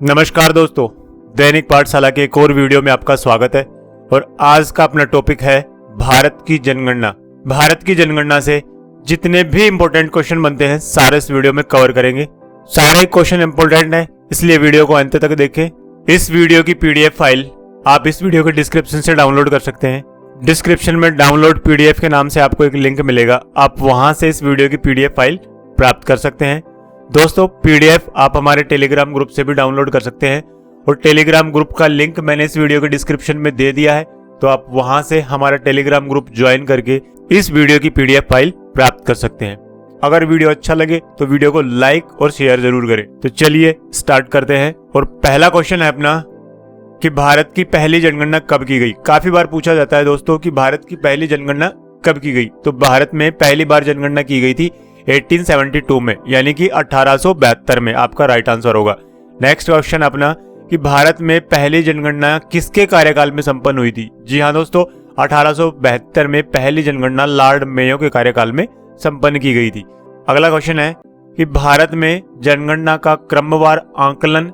नमस्कार दोस्तों, दैनिक पाठशाला के एक और वीडियो में आपका स्वागत है। और आज का अपना टॉपिक है भारत की जनगणना। भारत की जनगणना से जितने भी इंपॉर्टेंट क्वेश्चन बनते हैं सारे इस वीडियो में कवर करेंगे। सारे क्वेश्चन इंपॉर्टेंट हैं, इसलिए वीडियो को अंत तक देखें। इस वीडियो की पीडीएफ फाइल आप इस वीडियो के डिस्क्रिप्शन से डाउनलोड कर सकते हैं। डिस्क्रिप्शन में डाउनलोड पीडीएफ के नाम से आपको एक लिंक मिलेगा, आप वहां से इस वीडियो की पीडीएफ फाइल प्राप्त कर सकते हैं। दोस्तों, पीडीएफ आप हमारे टेलीग्राम ग्रुप से भी डाउनलोड कर सकते हैं और टेलीग्राम ग्रुप का लिंक मैंने इस वीडियो के डिस्क्रिप्शन में दे दिया है, तो आप वहां से हमारा टेलीग्राम ग्रुप ज्वाइन करके इस वीडियो की पीडीएफ फाइल प्राप्त कर सकते हैं। अगर वीडियो अच्छा लगे तो वीडियो को लाइक और शेयर जरूर करें। तो चलिए स्टार्ट करते हैं। और पहला क्वेश्चन है अपना कि भारत की पहली जनगणना कब की गई। काफी बार पूछा जाता है दोस्तों कि भारत की पहली जनगणना कब की गई। तो भारत में पहली बार जनगणना की गई थी 1872 में, यानी कि 1872 में आपका राइट आंसर होगा। नेक्स्ट क्वेश्चन अपना कि भारत में पहली जनगणना किसके कार्यकाल में संपन्न हुई थी। जी हाँ दोस्तों, 1872 में पहली जनगणना लॉर्ड मेयो के कार्यकाल में संपन्न की गई थी। अगला क्वेश्चन है कि भारत में जनगणना का क्रमवार आंकलन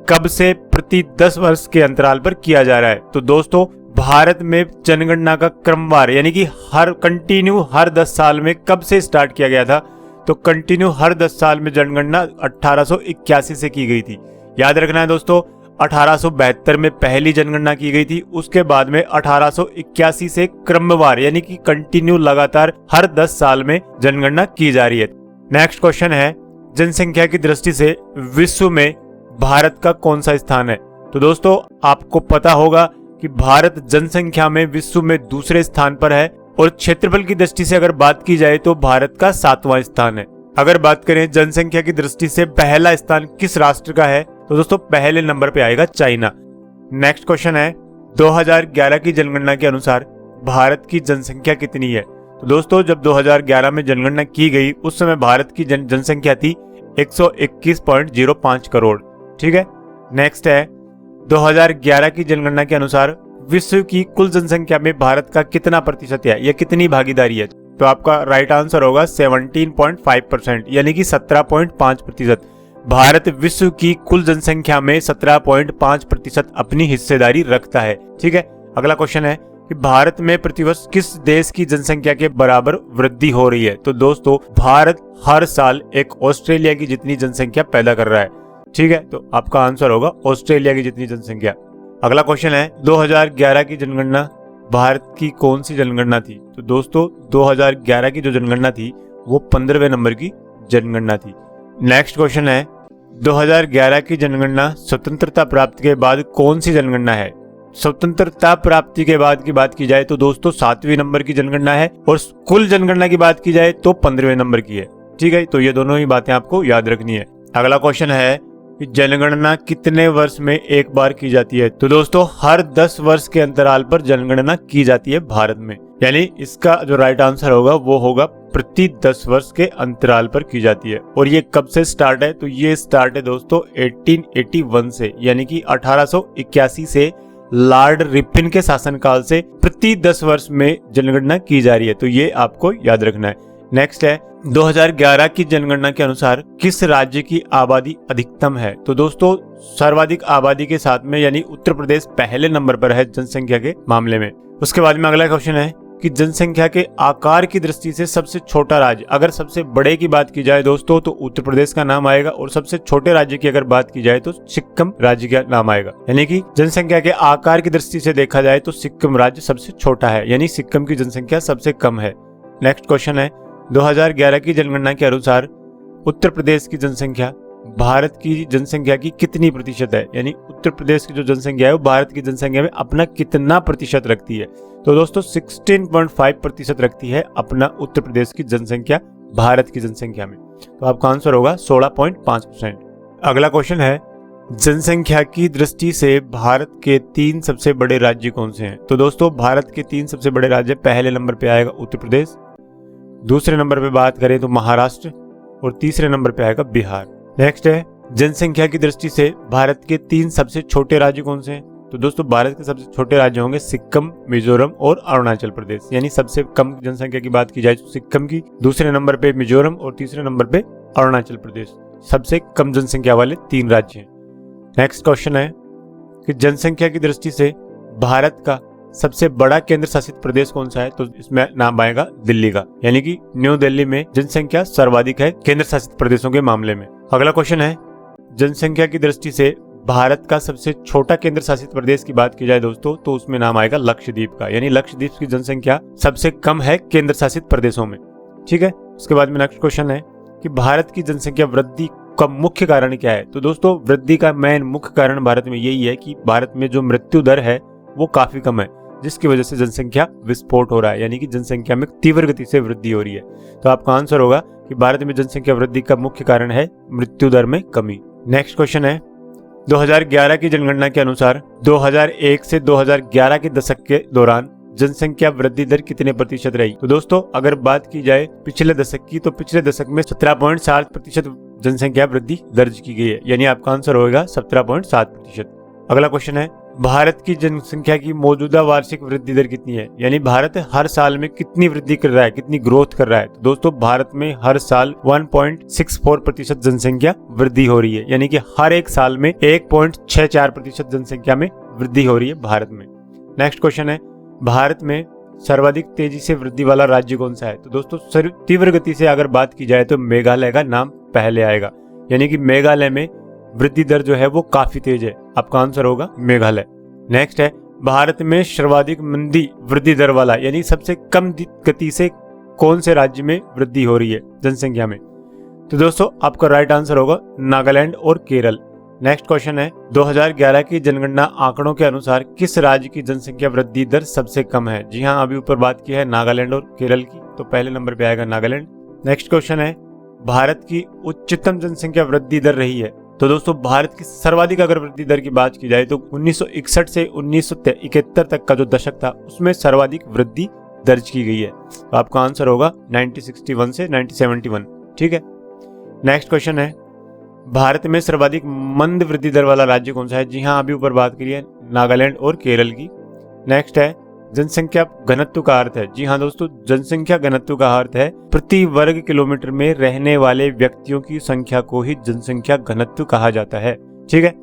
कब से प्रति 10 वर्ष के अंतराल पर किया जा रहा है। तो दोस्तों, भारत में जनगणना का क्रमवार यानी कि हर 10 साल में कब से स्टार्ट किया गया था। तो कंटिन्यू हर 10 साल में जनगणना 1881 से की गई थी। याद रखना है दोस्तों, 1872 में पहली जनगणना की गई थी, उसके बाद में 1881 से क्रमवार यानी कि कंटिन्यू लगातार हर 10 साल में जनगणना की जा रही है। नेक्स्ट क्वेश्चन है, जनसंख्या की दृष्टि से विश्व में भारत का कौन सा स्थान है। तो दोस्तों, आपको पता होगा कि भारत जनसंख्या में विश्व में दूसरे स्थान पर है और क्षेत्रफल की दृष्टि से अगर बात की जाए तो भारत का 7वां स्थान है। अगर बात करें जनसंख्या की दृष्टि से पहला स्थान किस राष्ट्र का है, तो दोस्तों पहले नंबर पे आएगा चाइना। नेक्स्ट क्वेश्चन है, 2011 की जनगणना के अनुसार भारत की जनसंख्या कितनी है। तो दोस्तों, जब 2011 में जनगणना की गई उस समय भारत की जनसंख्या थी 121.05 करोड़। ठीक है। नेक्स्ट है, 2011 की जनगणना के अनुसार विश्व की कुल जनसंख्या में भारत का कितना प्रतिशत है या कितनी भागीदारी है। तो आपका राइट आंसर होगा 17.5%, यानी कि 17.5%। भारत विश्व की कुल जनसंख्या में 17.5% अपनी हिस्सेदारी रखता है। ठीक है। अगला क्वेश्चन है कि भारत में प्रतिवर्ष किस देश की जनसंख्या के बराबर वृद्धि हो रही है। तो दोस्तों, भारत हर साल एक ऑस्ट्रेलिया की जितनी जनसंख्या पैदा कर रहा है। ठीक है, तो आपका आंसर होगा ऑस्ट्रेलिया की जितनी जनसंख्या। अगला क्वेश्चन है, 2011 की जनगणना भारत की कौन सी जनगणना थी। तो दोस्तों, 2011 की जो जनगणना थी वो 15वें नंबर की जनगणना थी। नेक्स्ट क्वेश्चन है, 2011 की जनगणना स्वतंत्रता प्राप्ति के बाद कौन सी जनगणना है। स्वतंत्रता प्राप्ति के बाद की बात की जाए तो दोस्तों 7वें नंबर की जनगणना है और कुल जनगणना की बात की जाए तो 15वें नंबर की है। ठीक है, तो ये दोनों ही बातें आपको याद रखनी है। अगला क्वेश्चन है कि जनगणना कितने वर्ष में एक बार की जाती है। तो दोस्तों, हर 10 वर्ष के अंतराल पर जनगणना की जाती है भारत में, यानी इसका जो राइट आंसर होगा वो होगा प्रति 10 वर्ष के अंतराल पर की जाती है। और ये कब से स्टार्ट है, तो ये स्टार्ट है दोस्तों 1881 से, यानी कि 1881 से लॉर्ड रिपन के शासनकाल से प्रति 10 वर्ष में जनगणना की जा रही है। तो ये आपको याद रखना है। नेक्स्ट है, 2011 की जनगणना के अनुसार किस राज्य की आबादी अधिकतम है। तो दोस्तों, सर्वाधिक आबादी के साथ में यानी उत्तर प्रदेश पहले नंबर पर है जनसंख्या के मामले में। उसके बाद में अगला क्वेश्चन है कि जनसंख्या के आकार की दृष्टि से सबसे छोटा राज्य। अगर सबसे बड़े की बात की जाए दोस्तों तो उत्तर प्रदेश का नाम आएगा और सबसे छोटे राज्य की अगर बात की जाए तो सिक्किम राज्य का नाम आएगा। यानी कि जनसंख्या के आकार की दृष्टि से देखा जाए तो सिक्किम राज्य सबसे छोटा है, यानी सिक्किम की जनसंख्या सबसे कम है। नेक्स्ट क्वेश्चन है, 2011 की जनगणना के अनुसार उत्तर प्रदेश की जनसंख्या भारत की जनसंख्या की कितनी प्रतिशत है। यानी उत्तर प्रदेश की जो जनसंख्या है वो भारत की जनसंख्या में अपना कितना प्रतिशत रखती है। तो दोस्तों 16.5% रखती है अपना उत्तर प्रदेश की जनसंख्या भारत की जनसंख्या में। तो आपका आंसर होगा 16.5%। अगला क्वेश्चन है, जनसंख्या की दृष्टि से भारत के 3 सबसे बड़े राज्य कौन से हैं। तो दोस्तों, भारत के 3 सबसे बड़े राज्य, पहले नंबर पे आएगा उत्तर प्रदेश, दूसरे नंबर पे बात करें तो महाराष्ट्र और तीसरे नंबर पे आएगा बिहार। नेक्स्ट है, जनसंख्या की दृष्टि से भारत के 3 सबसे छोटे राज्य कौन से हैं। तो दोस्तों, भारत के सबसे छोटे राज्य होंगे सिक्किम, मिजोरम और अरुणाचल प्रदेश। यानी सबसे कम जनसंख्या की बात की जाए तो सिक्किम की, दूसरे नंबर पे मिजोरम और तीसरे नंबर पे अरुणाचल प्रदेश। सबसे कम जनसंख्या वाले 3 राज्य हैं। नेक्स्ट क्वेश्चन है कि जनसंख्या की दृष्टि से भारत का सबसे बड़ा केंद्र शासित प्रदेश कौन सा है? तो इसमें नाम आएगा दिल्ली का, यानी कि न्यू दिल्ली में जनसंख्या सर्वाधिक है केंद्र शासित प्रदेशों के मामले में। अगला क्वेश्चन है जनसंख्या की दृष्टि से भारत का सबसे छोटा केंद्र शासित प्रदेश की बात की जाए दोस्तों, तो उसमें नाम आएगा लक्षद्वीप का, यानी लक्षद्वीप की जनसंख्या सबसे कम है केंद्र शासित प्रदेशों में। ठीक है, उसके बाद में नेक्स्ट क्वेश्चन है कि भारत की जनसंख्या वृद्धि का मुख्य कारण क्या है? तो दोस्तों वृद्धि का मेन मुख्य कारण भारत में यही है कि भारत में जो मृत्यु दर है वो काफी कम है, जिसकी वजह से जनसंख्या विस्फोट हो रहा है, यानी कि जनसंख्या में तीव्र गति से वृद्धि हो रही है। तो आपका आंसर होगा कि भारत में जनसंख्या वृद्धि का मुख्य कारण है मृत्यु दर में कमी। नेक्स्ट क्वेश्चन है 2011 की जनगणना के अनुसार 2001 से 2011 के दशक के दौरान जनसंख्या वृद्धि दर कितने प्रतिशत रही? तो दोस्तों अगर बात की जाए पिछले दशक की, तो पिछले दशक में 17.7% जनसंख्या वृद्धि दर्ज की गई है, यानी आपका आंसर होगा 17.7%। अगला क्वेश्चन है भारत की जनसंख्या की मौजूदा वार्षिक वृद्धि दर कितनी है? यानी भारत हर साल में कितनी वृद्धि कर रहा है, कितनी ग्रोथ कर रहा है? तो दोस्तों भारत में हर साल 1.64% जनसंख्या वृद्धि हो रही है, यानी कि हर एक साल में 1.64% जनसंख्या में वृद्धि हो रही है भारत में। नेक्स्ट क्वेश्चन है भारत में सर्वाधिक तेजी से वृद्धि वाला राज्य कौन सा है? तो दोस्तों तीव्र गति से अगर बात की जाए तो मेघालय का नाम पहले आएगा, यानी कि मेघालय में वृद्धि दर जो है वो काफी तेज है। आपका आंसर होगा मेघालय। नेक्स्ट है भारत में सर्वाधिक मंदी वृद्धि दर वाला, यानी सबसे कम गति से कौन से राज्य में वृद्धि हो रही है जनसंख्या में? तो दोस्तों आपका राइट आंसर होगा नागालैंड और केरल। नेक्स्ट क्वेश्चन है 2011 की जनगणना आंकड़ों के अनुसार किस राज्य की जनसंख्या वृद्धि दर सबसे कम है? जी हाँ, अभी ऊपर बात की है नागालैंड और केरल की, तो पहले नंबर पे आएगा नागालैंड। नेक्स्ट क्वेश्चन है भारत की उच्चतम जनसंख्या वृद्धि दर रही है? तो दोस्तों भारत की सर्वाधिक अगर वृद्धि दर की बात की जाए तो 1961 से 1971 तक का जो दशक था उसमें सर्वाधिक वृद्धि दर्ज की गई है। तो आपका आंसर होगा 1961 से 1971। ठीक है, नेक्स्ट क्वेश्चन है भारत में सर्वाधिक मंद वृद्धि दर वाला राज्य कौन सा है? जी हाँ, अभी ऊपर बात करी है नागालैंड और केरल की। नेक्स्ट है जनसंख्या घनत्व का अर्थ है? जी हाँ दोस्तों, जनसंख्या घनत्व का अर्थ है प्रति वर्ग किलोमीटर में रहने वाले व्यक्तियों की संख्या को ही जनसंख्या घनत्व कहा जाता है। ठीक है,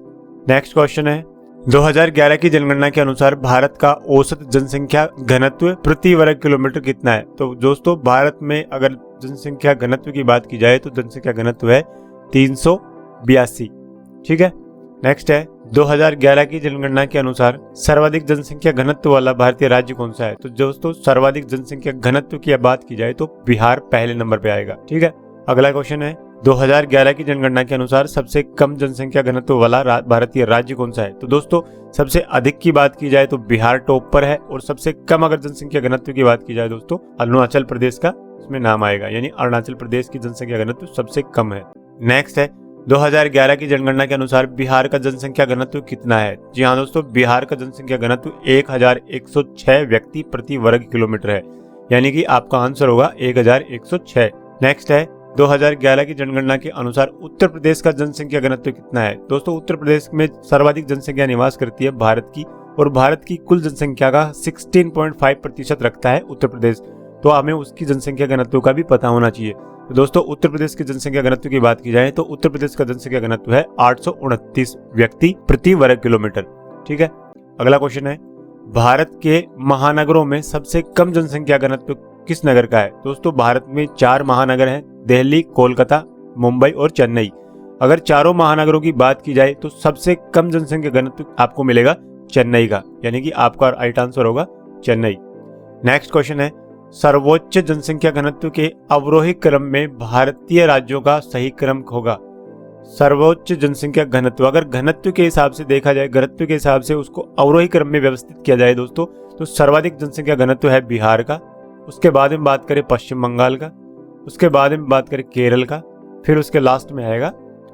नेक्स्ट क्वेश्चन है 2011 की जनगणना के अनुसार भारत का औसत जनसंख्या घनत्व प्रति वर्ग किलोमीटर कितना है? तो दोस्तों भारत में अगर जनसंख्या घनत्व की बात की जाए तो जनसंख्या घनत्व है 382। ठीक है, नेक्स्ट है 2011 की जनगणना के अनुसार सर्वाधिक जनसंख्या घनत्व वाला भारतीय राज्य कौन सा है? तो दोस्तों सर्वाधिक जनसंख्या घनत्व की बात की जाए तो बिहार पहले नंबर पे आएगा। ठीक है, अगला क्वेश्चन है 2011 की जनगणना के अनुसार सबसे कम जनसंख्या घनत्व वाला भारतीय राज्य कौन सा है? तो दोस्तों सबसे अधिक की बात की जाए तो बिहार टॉप पर है, और सबसे कम अगर जनसंख्या घनत्व की बात की जाए दोस्तों अरुणाचल प्रदेश का इसमें नाम आएगा, यानी अरुणाचल प्रदेश की जनसंख्या घनत्व सबसे कम है। नेक्स्ट है 2011 की जनगणना के अनुसार बिहार का जनसंख्या घनत्व कितना है? जी हाँ दोस्तों, बिहार का जनसंख्या घनत्व 1106 व्यक्ति प्रति वर्ग किलोमीटर है, यानी कि आपका आंसर होगा 1106। नेक्स्ट है 2011 की जनगणना के अनुसार उत्तर प्रदेश का जनसंख्या घनत्व कितना है? दोस्तों उत्तर प्रदेश में सर्वाधिक जनसंख्या निवास करती है भारत की, और भारत की कुल जनसंख्या का 16.5% रखता है उत्तर प्रदेश, तो हमें उसकी जनसंख्या घनत्व का भी पता होना चाहिए। तो दोस्तों उत्तर प्रदेश की जनसंख्या घनत्व की बात की जाए तो उत्तर प्रदेश का जनसंख्या घनत्व है 829 व्यक्ति प्रति वर्ग किलोमीटर। ठीक है, अगला क्वेश्चन है भारत के महानगरों में सबसे कम जनसंख्या घनत्व किस नगर का है? दोस्तों भारत में 4 महानगर हैं, दिल्ली, कोलकाता, मुंबई और चेन्नई। अगर चारों महानगरों की बात की जाए तो सबसे कम जनसंख्या घनत्व आपको मिलेगा चेन्नई का, यानी कि आपका राइट आंसर होगा चेन्नई। नेक्स्ट क्वेश्चन है सर्वोच्च जनसंख्या घनत्व के अवरोही क्रम में भारतीय राज्यों का सही क्रम होगा? सर्वोच्च जनसंख्या घनत्व अगर घनत्व के हिसाब से देखा जाए, घनत्व के हिसाब से उसको अवरोही क्रम में व्यवस्थित किया जाए दोस्तों, तो सर्वाधिक जनसंख्या घनत्व है बिहार का, उसके बाद में बात करें पश्चिम बंगाल का, उसके बाद में बात करें केरल का, फिर उसके लास्ट में आएगा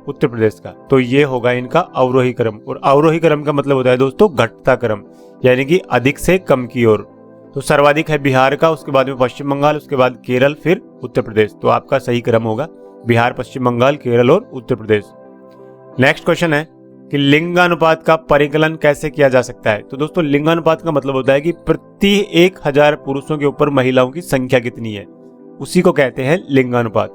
उत्तर प्रदेश का। तो ये होगा इनका अवरोही क्रम, और अवरोही क्रम का मतलब होता है दोस्तों घटता क्रम, यानी कि अधिक से कम की ओर। तो सर्वाधिक है बिहार का, उसके बाद में पश्चिम बंगाल, उसके बाद केरल, फिर उत्तर प्रदेश। तो आपका सही क्रम होगा बिहार, पश्चिम बंगाल, केरल और उत्तर प्रदेश। नेक्स्ट क्वेश्चन है कि लिंगानुपात का परिकलन कैसे किया जा सकता है? तो दोस्तों लिंगानुपात का मतलब होता है कि प्रति 1000 पुरुषों के ऊपर महिलाओं की संख्या कितनी है, उसी को कहते हैं लिंगानुपात।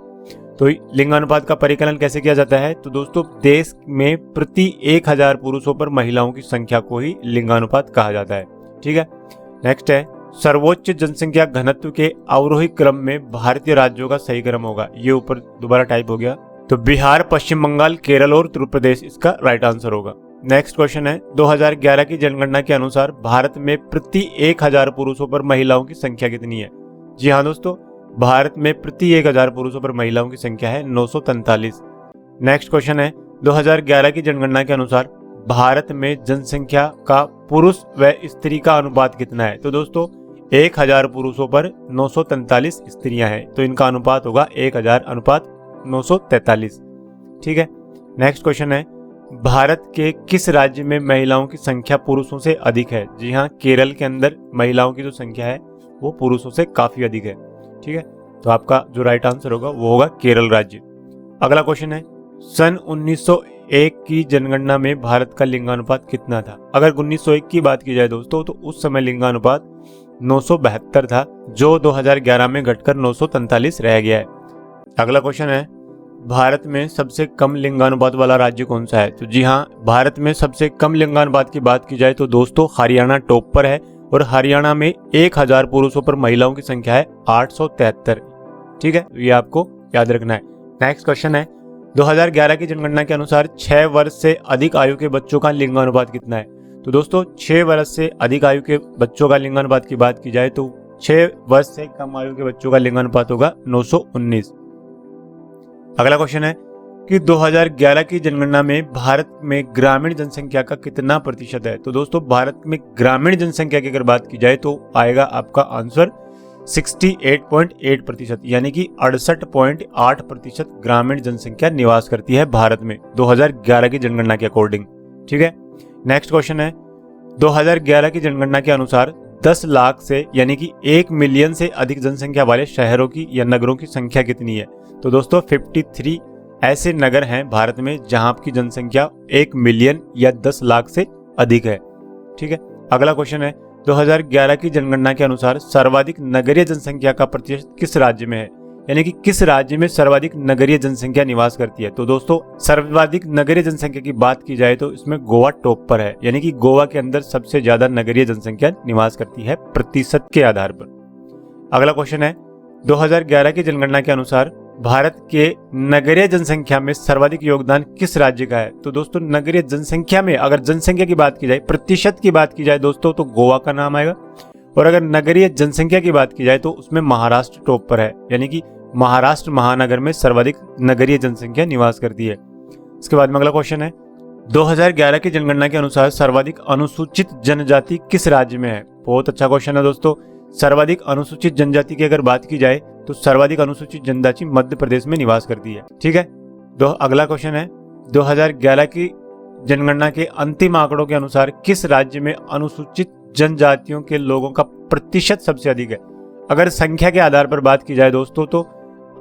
तो लिंगानुपात का परिकलन कैसे किया जाता है? तो दोस्तों देश में प्रति 1000 पुरुषों पर महिलाओं की संख्या को ही लिंगानुपात कहा जाता है। ठीक है, नेक्स्ट है सर्वोच्च जनसंख्या घनत्व के अवरोही क्रम में भारतीय राज्यों का सही क्रम होगा। ये ऊपर दोबारा टाइप हो गया, तो बिहार, पश्चिम बंगाल, केरल और उत्तर प्रदेश इसका राइट आंसर होगा। नेक्स्ट क्वेश्चन है 2011 की जनगणना के अनुसार भारत में प्रति 1000 पुरुषों पर महिलाओं की संख्या कितनी है? जी हाँ दोस्तों, भारत में प्रति 1000 पुरुषों पर महिलाओं की संख्या है 943। नेक्स्ट क्वेश्चन है 2011 की जनगणना के अनुसार भारत में जनसंख्या का पुरुष व स्त्री का अनुपात कितना है? तो दोस्तों 1000 पुरुषों पर 943 स्त्रियां हैं, तो इनका अनुपात होगा 1000 अनुपात 943। ठीक है, नेक्स्ट क्वेश्चन है भारत के किस राज्य में महिलाओं की संख्या पुरुषों से अधिक है? जी हाँ, केरल के अंदर महिलाओं की जो संख्या है वो पुरुषों से काफी अधिक है। ठीक है, तो आपका जो राइट आंसर होगा वो होगा केरल राज्य। अगला क्वेश्चन है सन 1901 की जनगणना में भारत का लिंगानुपात कितना था? अगर 1901 की बात की जाए दोस्तों तो उस समय लिंगानुपात 972 था, जो 2011 में घटकर 943 रह गया है। अगला क्वेश्चन है भारत में सबसे कम लिंगानुपात वाला राज्य कौन सा है? तो जी हाँ, भारत में सबसे कम लिंगानुपात की बात की जाए तो दोस्तों हरियाणा टॉप पर है, और हरियाणा में 1000 पुरुषों पर महिलाओं की संख्या है 873। ठीक है, ये आपको याद रखना है। नेक्स्ट क्वेश्चन है 2011 की जनगणना के अनुसार 6 वर्ष से अधिक आयु के बच्चों का लिंगानुपात कितना है? तो दोस्तों 6 वर्ष से अधिक आयु के बच्चों का लिंगानुपात की बात की जाए तो 6 वर्ष से कम आयु के बच्चों का लिंगानुपात होगा 919। अगला क्वेश्चन है कि 2011 की जनगणना में भारत में ग्रामीण जनसंख्या का कितना प्रतिशत है? तो दोस्तों भारत में ग्रामीण जनसंख्या की अगर बात की जाए तो आएगा आपका आंसर 68.8%, यानी कि 68.8% ग्रामीण जनसंख्या निवास करती है भारत में 2011 की जनगणना के अकॉर्डिंग। ठीक है, नेक्स्ट क्वेश्चन है 2011 की जनगणना के अनुसार 10 लाख से यानी कि 1 मिलियन से अधिक जनसंख्या वाले शहरों की या नगरों की संख्या कितनी है? तो दोस्तों 53 ऐसे नगर हैं भारत में जहां की जनसंख्या 1 मिलियन या 10 लाख से अधिक है। ठीक है, अगला क्वेश्चन है 2011 की जनगणना के अनुसार सर्वाधिक नगरीय जनसंख्या का प्रतिशत किस राज्य में है? यानी कि किस राज्य में सर्वाधिक नगरीय जनसंख्या निवास करती है? तो दोस्तों सर्वाधिक नगरीय जनसंख्या की बात की जाए तो इसमें गोवा टॉप पर है, यानी कि गोवा के अंदर सबसे ज्यादा नगरीय जनसंख्या निवास करती है प्रतिशत के आधार पर। अगला क्वेश्चन है 2011 की जनगणना के अनुसार भारत के नगरीय जनसंख्या में सर्वाधिक योगदान किस राज्य का है? तो दोस्तों नगरीय जनसंख्या में अगर जनसंख्या की बात की जाए, प्रतिशत की बात की जाए दोस्तों तो गोवा का नाम आएगा, और अगर नगरीय जनसंख्या की बात की जाए तो उसमें महाराष्ट्र टॉप पर है, यानी कि महाराष्ट्र महानगर में सर्वाधिक नगरीय जनसंख्या निवास करती है। इसके बाद में अगला क्वेश्चन है 2011 की जनगणना के अनुसार सर्वाधिक अनुसूचित जनजाति किस राज्य में है? बहुत अच्छा क्वेश्चन है दोस्तों। सर्वाधिक अनुसूचित जनजाति की अगर बात की जाए तो सर्वाधिक अनुसूचित जनजाति मध्य प्रदेश में निवास करती है। ठीक है, अगला क्वेश्चन है 2011 की जनगणना के अंतिम आंकड़ों के अनुसार किस राज्य में अनुसूचित जनजातियों के लोगों का प्रतिशत सबसे अधिक है? अगर संख्या के आधार पर बात की जाए दोस्तों तो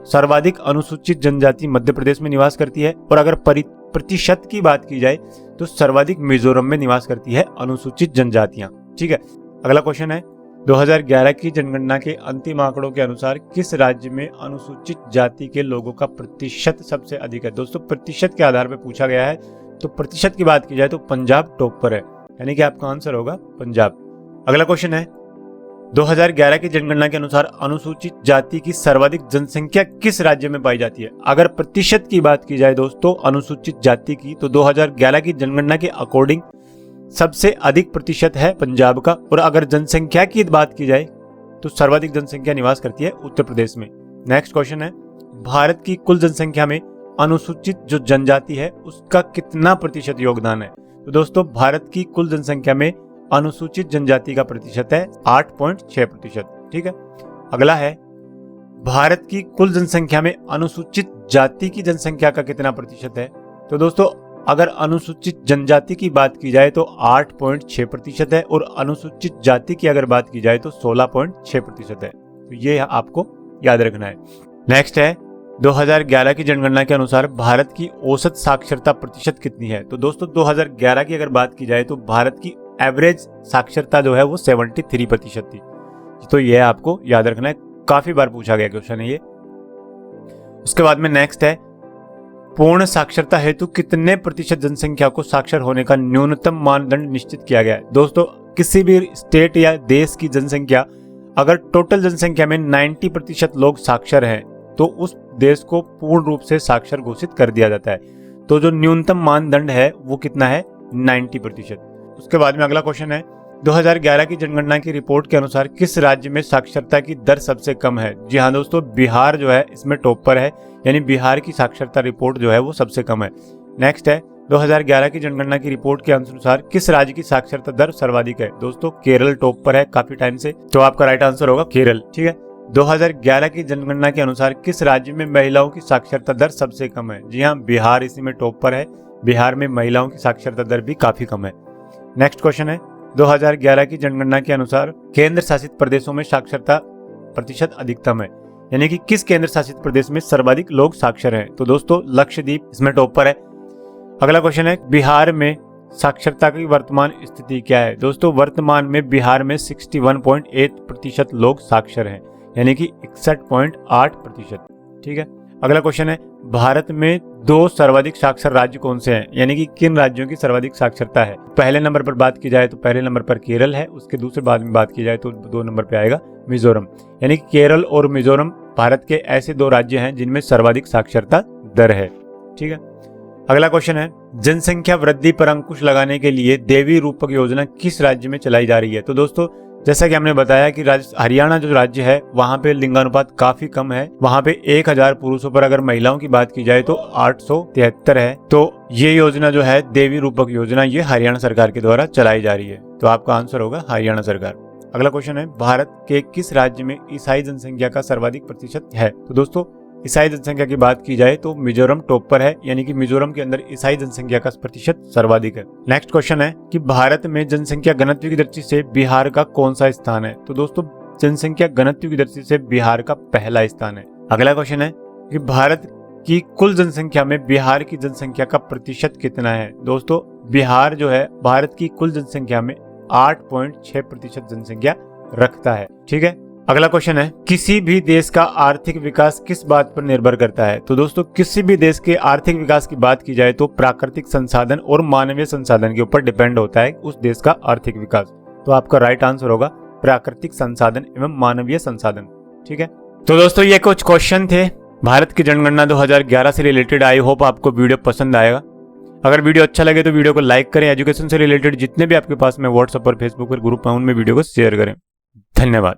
सर्वाधिक अनुसूचित जनजाति मध्य प्रदेश में निवास करती है, और अगर प्रतिशत की बात की जाए तो सर्वाधिक मिजोरम में निवास करती है अनुसूचित जनजातियां। ठीक है, अगला क्वेश्चन है 2011 की जनगणना के अंतिम आंकड़ों के अनुसार किस राज्य में अनुसूचित जाति के लोगों का प्रतिशत सबसे अधिक है? दोस्तों प्रतिशत के आधार पर पूछा गया है, तो प्रतिशत की बात की जाए तो पंजाब टॉप पर है, यानी कि आपका आंसर होगा पंजाब। अगला क्वेश्चन है 2011 की जनगणना के अनुसार अनुसूचित जाति की सर्वाधिक जनसंख्या किस राज्य में पाई जाती है? अगर प्रतिशत की बात की जाए दोस्तों अनुसूचित जाति की, तो 2011 की जनगणना के अकॉर्डिंग सबसे अधिक प्रतिशत है पंजाब का, और अगर जनसंख्या की बात की जाए तो सर्वाधिक जनसंख्या निवास करती है उत्तर प्रदेश में। नेक्स्ट क्वेश्चन है भारत की कुल जनसंख्या में अनुसूचित जो जनजाति है उसका कितना प्रतिशत योगदान है? तो दोस्तों भारत की कुल जनसंख्या में अनुसूचित जनजाति का प्रतिशत है 8.6%। ठीक है, अगला है भारत की कुल जनसंख्या में अनुसूचित जाति की जनसंख्या का कितना प्रतिशत है? तो दोस्तों अगर अनुसूचित जनजाति की बात की जाए तो 8.6% है, और अनुसूचित जाति की अगर बात की जाए तो 16.6% है। तो ये आपको याद रखना है। नेक्स्ट है 2011 की जनगणना के अनुसार भारत की औसत साक्षरता प्रतिशत कितनी है? तो दोस्तों 2011 की अगर बात की जाए तो भारत की एवरेज साक्षरता जो है वो 73% थी। तो यह आपको याद रखना है, काफी बार पूछा गया क्वेश्चन है ये। उसके बाद में नेक्स्ट है, पूर्ण साक्षरता हेतु कितने प्रतिशत जनसंख्या को साक्षर होने का न्यूनतम मानदंड निश्चित किया गया है। दोस्तों किसी भी स्टेट या देश की जनसंख्या, अगर टोटल जनसंख्या में 90% लोग साक्षर हैं तो उस देश को पूर्ण रूप से साक्षर घोषित कर दिया जाता है। तो जो न्यूनतम मानदंड है वो कितना है, 90%। उसके बाद में अगला क्वेश्चन है, 2011 की जनगणना की रिपोर्ट के अनुसार किस राज्य में साक्षरता की दर सबसे कम है। जी हाँ दोस्तों, बिहार जो है इसमें टॉप पर है, यानी बिहार की साक्षरता रिपोर्ट जो है वो सबसे कम है। नेक्स्ट है, 2011 की जनगणना की रिपोर्ट के अनुसार किस राज्य की साक्षरता दर सर्वाधिक है। दोस्तों केरल टॉप पर है काफी टाइम से, तो आपका राइट आंसर होगा केरल। ठीक है, 2011 की जनगणना के अनुसार किस राज्य में महिलाओं की साक्षरता दर सबसे कम है। जी हाँ, बिहार इसी में टॉप पर है, बिहार में महिलाओं की साक्षरता दर भी काफी कम है। नेक्स्ट क्वेश्चन है, 2011 की जनगणना के अनुसार केंद्र शासित प्रदेशों में साक्षरता प्रतिशत अधिकतम है, यानी कि किस केंद्र शासित प्रदेश में सर्वाधिक लोग साक्षर हैं। तो दोस्तों लक्षद्वीप इसमें टॉप पर है। अगला क्वेश्चन है, बिहार में साक्षरता की वर्तमान स्थिति क्या है। दोस्तों वर्तमान में बिहार में 61.8% लोग साक्षर हैं, यानी कि 61.8%। ठीक है, अगला क्वेश्चन है, भारत में 2 सर्वाधिक साक्षर राज्य कौन से हैं, यानी कि किन राज्यों की सर्वाधिक साक्षरता है। पहले नंबर पर बात की जाए तो पहले नंबर पर केरल है, उसके दूसरे बाद में बात की जाए तो 2 नंबर पे आएगा मिजोरम, यानी कि केरल और मिजोरम भारत के ऐसे 2 राज्य हैं जिनमें सर्वाधिक साक्षरता दर है। ठीक है, अगला क्वेश्चन है, जनसंख्या वृद्धि पर अंकुश लगाने के लिए देवी रूपक योजना किस राज्य में चलाई जा रही है। तो दोस्तों जैसा कि हमने बताया कि हरियाणा जो राज्य है वहां पे लिंगानुपात काफी कम है, वहां पे 1000 पुरुषों पर अगर महिलाओं की बात की जाए तो 873 है। तो ये योजना जो है देवी रूपक योजना, ये हरियाणा सरकार के द्वारा चलाई जा रही है, तो आपका आंसर होगा हरियाणा सरकार। अगला क्वेश्चन है, भारत के किस राज्य में ईसाई जनसंख्या का सर्वाधिक प्रतिशत है। तो दोस्तों ईसाई जनसंख्या की बात की जाए तो मिजोरम टॉप पर है, यानी कि मिजोरम के अंदर ईसाई जनसंख्या का प्रतिशत सर्वाधिक है। नेक्स्ट क्वेश्चन है कि भारत में जनसंख्या घनत्व की दृष्टि से बिहार का कौन सा स्थान है। तो दोस्तों जनसंख्या घनत्व की दृष्टि से बिहार का पहला स्थान है। अगला क्वेश्चन है कि भारत की कुल जनसंख्या में बिहार की जनसंख्या का प्रतिशत कितना है। दोस्तों बिहार जो है भारत की कुल जनसंख्या में 8.6% जनसंख्या रखता है। ठीक है, अगला क्वेश्चन है, किसी भी देश का आर्थिक विकास किस बात पर निर्भर करता है। तो दोस्तों किसी भी देश के आर्थिक विकास की बात की जाए तो प्राकृतिक संसाधन और मानवीय संसाधन के ऊपर डिपेंड होता है उस देश का आर्थिक विकास। तो आपका राइट आंसर होगा प्राकृतिक संसाधन एवं मानवीय संसाधन। ठीक है, तो दोस्तों ये कुछ क्वेश्चन थे भारत की जनगणना 2011 से रिलेटेड। आई होप आपको वीडियो पसंद आएगा। अगर वीडियो अच्छा लगे तो वीडियो को लाइक करें। एजुकेशन से रिलेटेड जितने भी आपके पास में व्हाट्सएप और फेसबुक पर ग्रुप है उनमें वीडियो को शेयर करें। धन्यवाद।